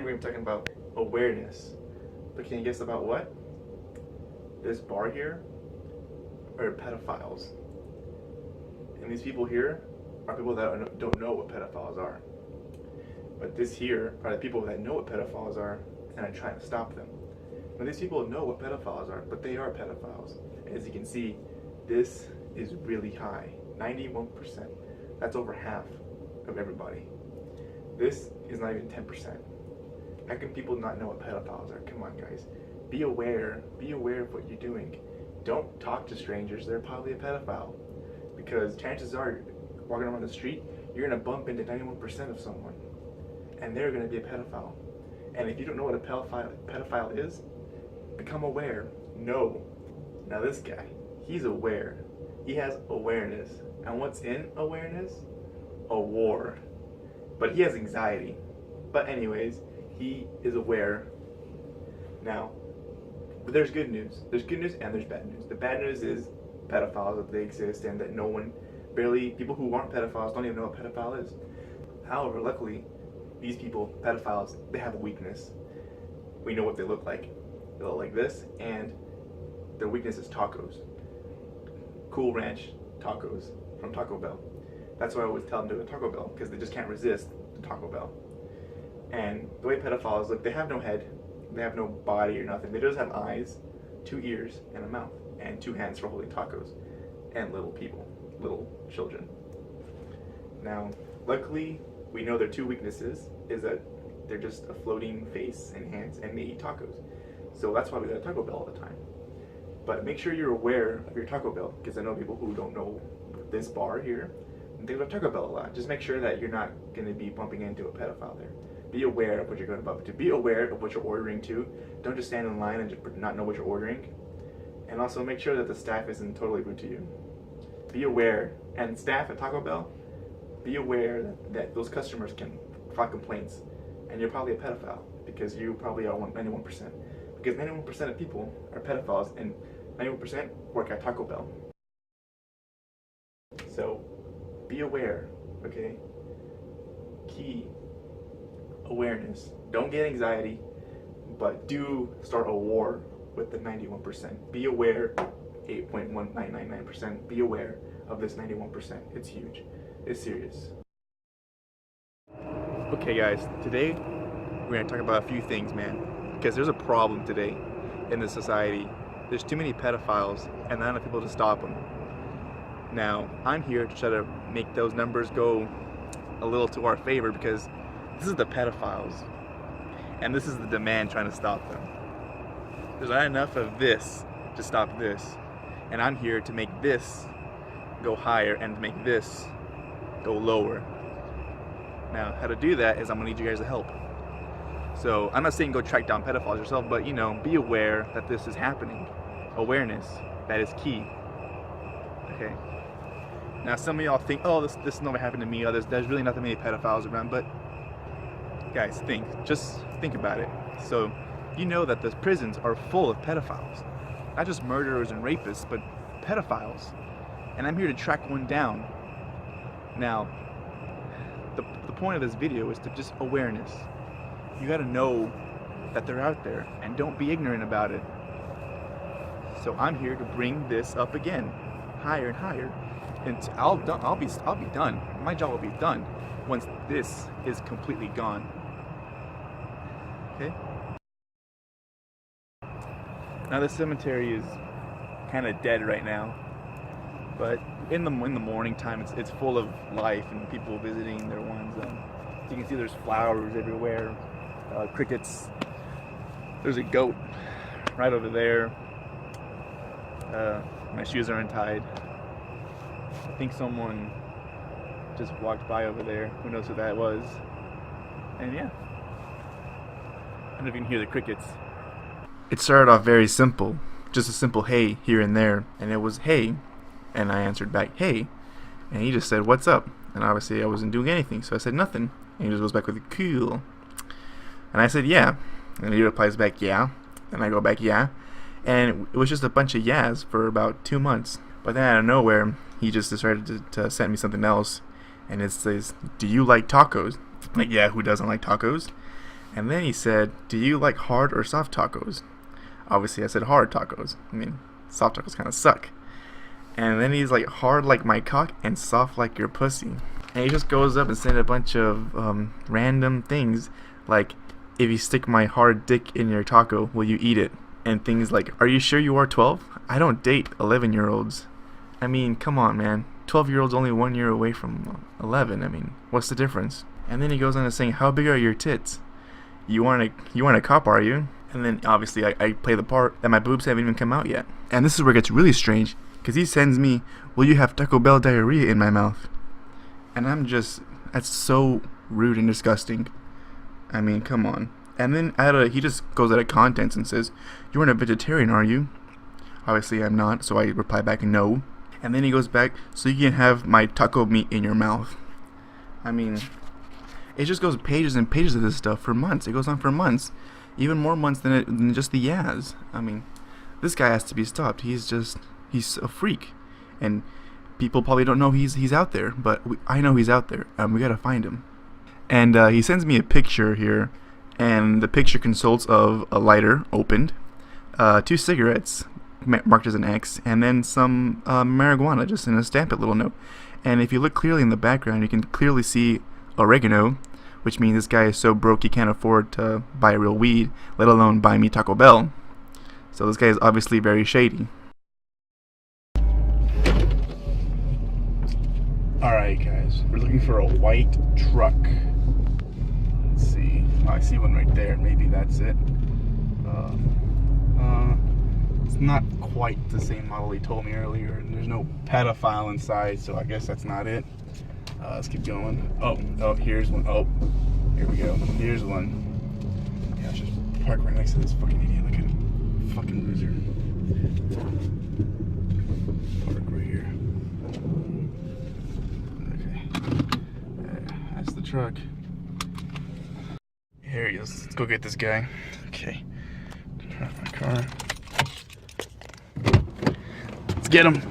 we're going to be talking about awareness. But can you guess about what? This bar here are pedophiles. And these people here are people that don't know what pedophiles are. But this here are the people that know what pedophiles are and are trying to stop them. Now these people know what pedophiles are, but they are pedophiles. And as you can see, this is really high, 91%. That's over half of everybody. This is not even 10%. How can people not know what pedophiles are? Come on, guys. Be aware of what you're doing. Don't talk to strangers. They're probably a pedophile. Because chances are, walking around the street, you're going to bump into 91% of someone. And they're going to be a pedophile. And if you don't know what a pedophile is, become aware. Know. Now this guy, he's aware. He has awareness. And what's in awareness? A war. But he has anxiety. But anyways, he is aware. Now, but there's good news. There's good news and there's bad news. The bad news is pedophiles, that they exist, and that no one, people who aren't pedophiles don't even know what pedophile is. However, luckily, these people, pedophiles, they have a weakness. We know what they look like. They look like this, and their weakness is tacos. Cool Ranch tacos from Taco Bell. That's why I always tell them to go to Taco Bell, because they just can't resist the Taco Bell. And the way pedophiles look, they have no head, they have no body or nothing. They just have eyes, 2 ears, and a mouth, and 2 hands for holding tacos, and little people, little children. Now, luckily, we know their 2 weaknesses is that they're just a floating face and hands, and they eat tacos. So that's why we go to Taco Bell all the time. But make sure you're aware of your Taco Bell, because I know people who don't know this bar here, and they go to Taco Bell a lot. Just make sure that you're not going to be bumping into a pedophile there. Be aware of what you're going to bump into. Be aware of what you're ordering too. Don't just stand in line and just not know what you're ordering. And also make sure that the staff isn't totally rude to you. Be aware. And staff at Taco Bell, be aware that those customers can file complaints. And you're probably a pedophile, because you probably are 91%. Because 91% of people are pedophiles, and 91% work at Taco Bell. So, be aware, okay? Key. Awareness. Don't get anxiety, but do start a war with the 91%. Be aware, 8.1999%. Be aware of this 91%. It's huge. It's serious. Okay, guys. Today we're gonna talk about a few things, man. Because there's a problem today in this society. There's too many pedophiles, and not enough people to stop them. Now, I'm here to try to make those numbers go a little to our favor, because this is the pedophiles, and this is the demand trying to stop them. There's not enough of this to stop this, and I'm here to make this go higher and to make this go lower. Now, how to do that is I'm gonna need you guys to help. So I'm not saying go track down pedophiles yourself, but be aware that this is happening. Awareness, that is key. Okay. Now some of y'all think, oh, this never happened to me, or there's really not that many pedophiles around, but guys, just think about it. So, you know that the prisons are full of pedophiles. Not just murderers and rapists, but pedophiles. And I'm here to track one down. Now, the point of this video is to just awareness. You gotta know that they're out there, and don't be ignorant about it. So I'm here to bring this up again, higher and higher. And I'll be done. My job will be done once this is completely gone. Okay. Now the cemetery is kind of dead right now, but in the morning time, it's full of life and people visiting their ones. You can see there's flowers everywhere, crickets. There's a goat right over there. My shoes are untied. I think someone just walked by over there. Who knows who that was? And yeah. I don't know if you can hear the crickets. It started off very simple. Just a simple hey here and there. And it was hey. And I answered back hey. And he just said, what's up? And obviously I wasn't doing anything. So I said nothing. And he just goes back with cool. And I said yeah. And he replies back yeah. And I go back yeah. And it was just a bunch of yeahs for about 2 months. But then out of nowhere, he just decided to send me something else. And it says, do you like tacos? I'm like, yeah, who doesn't like tacos? And then he said, do you like hard or soft tacos? Obviously I said hard tacos. I mean, soft tacos kind of suck. And then he's like, hard like my cock and soft like your pussy. And he just goes up and said a bunch of random things like, if you stick my hard dick in your taco, will you eat it? And things like, are you sure you are 12? I don't date 11-year-olds. I mean, come on, man. 12-year-olds only 1 year away from 11. I mean, what's the difference? And then he goes on to saying, how big are your tits? You want a cop, are you? And then obviously I play the part that my boobs haven't even come out yet. And this is where it gets really strange, because he sends me, will you have Taco Bell diarrhea in my mouth? And I'm just, that's so rude and disgusting. I mean, come on. And then he just goes out of contents and says, you aren't a vegetarian, are you? Obviously I'm not, so I reply back no. And then he goes back, so you can have my taco meat in your mouth. I mean, it just goes pages and pages of this stuff for months. It goes on for months. Even more months than just the Yaz. I mean, this guy has to be stopped. He's a freak. And people probably don't know he's out there, but I know he's out there. We gotta find him. And he sends me a picture here, and the picture consists of a lighter opened, 2 cigarettes marked as an X, and then some marijuana just in a Stamp It little note. And if you look clearly in the background, you can clearly see oregano, which means this guy is so broke he can't afford to buy real weed, let alone buy me Taco Bell. So this guy is obviously very shady. Alright guys, we're looking for a white truck. Let's see. Oh, I see one right there. Maybe that's it. It's not quite the same model he told me earlier, and there's no pedophile inside, so I guess that's not it. Let's keep going. Oh, here's one. Oh, here we go. Here's one. Yeah, let's just park right next to this fucking idiot. Look at him. Fucking loser. Park right here. Okay. That's the truck. Here he is. Let's go get this guy. Okay. Turn off my car. Let's get him.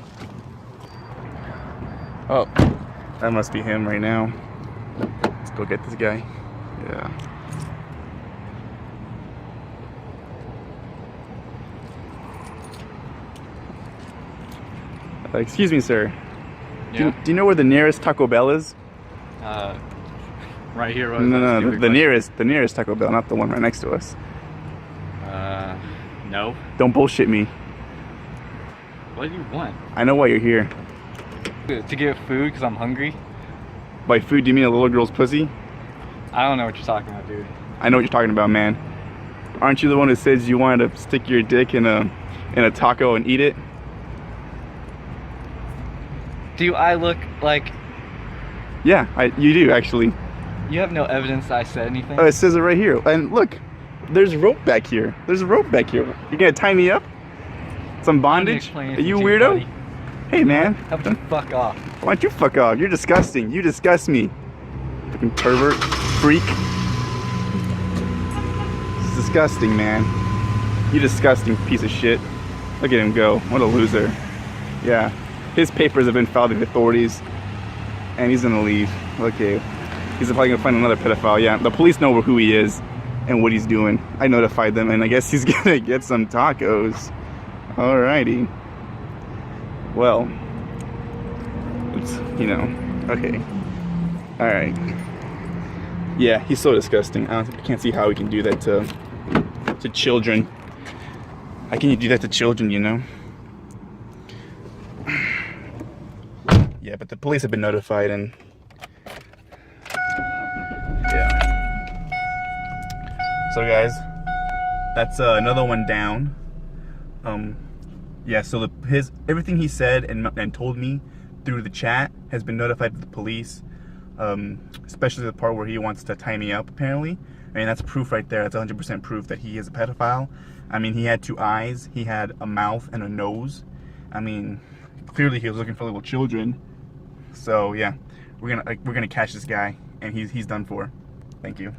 Oh, that must be him right now. Let's go get this guy. Yeah. Excuse me, sir. Yeah. Do you know where the nearest Taco Bell is? Right here. No, the nearest Taco Bell, not the one right next to us. No. Don't bullshit me. What do you want? I know why you're here. To get food because I'm hungry? By food, do you mean a little girl's pussy? I don't know what you're talking about, dude. I know what you're talking about, man. Aren't you the one who says you wanted to stick your dick in a taco and eat it? Do I look like... Yeah, you do, actually. You have no evidence that I said anything? Oh, it says it right here. And look, there's rope back here. There's a rope back here. You gonna tie me up? Some bondage? Are you a weirdo? Buddy. Hey, man. How about you fuck off? Why don't you fuck off? You're disgusting. You disgust me. Fucking pervert. Freak. It's disgusting, man. You disgusting piece of shit. Look at him go. What a loser. Yeah. His papers have been filed with the authorities. And he's gonna leave. Okay. He's probably gonna find another pedophile. Yeah. The police know who he is and what he's doing. I notified them, and I guess he's gonna get some tacos. Alrighty. Well, it's, you know, okay. Alright. Yeah, he's so disgusting. I can't see how he can do that to children. How can you do that to children, you know? Yeah, but the police have been notified, and yeah. So guys, that's another one down. Yeah, so everything he said and told me through the chat has been notified to the police, especially the part where he wants to tie me up, apparently. I mean, that's proof right there. That's 100% proof that he is a pedophile. I mean, he had 2 eyes, he had a mouth and a nose. I mean, clearly he was looking for little children. So yeah, we're gonna catch this guy, and he's done for. Thank you.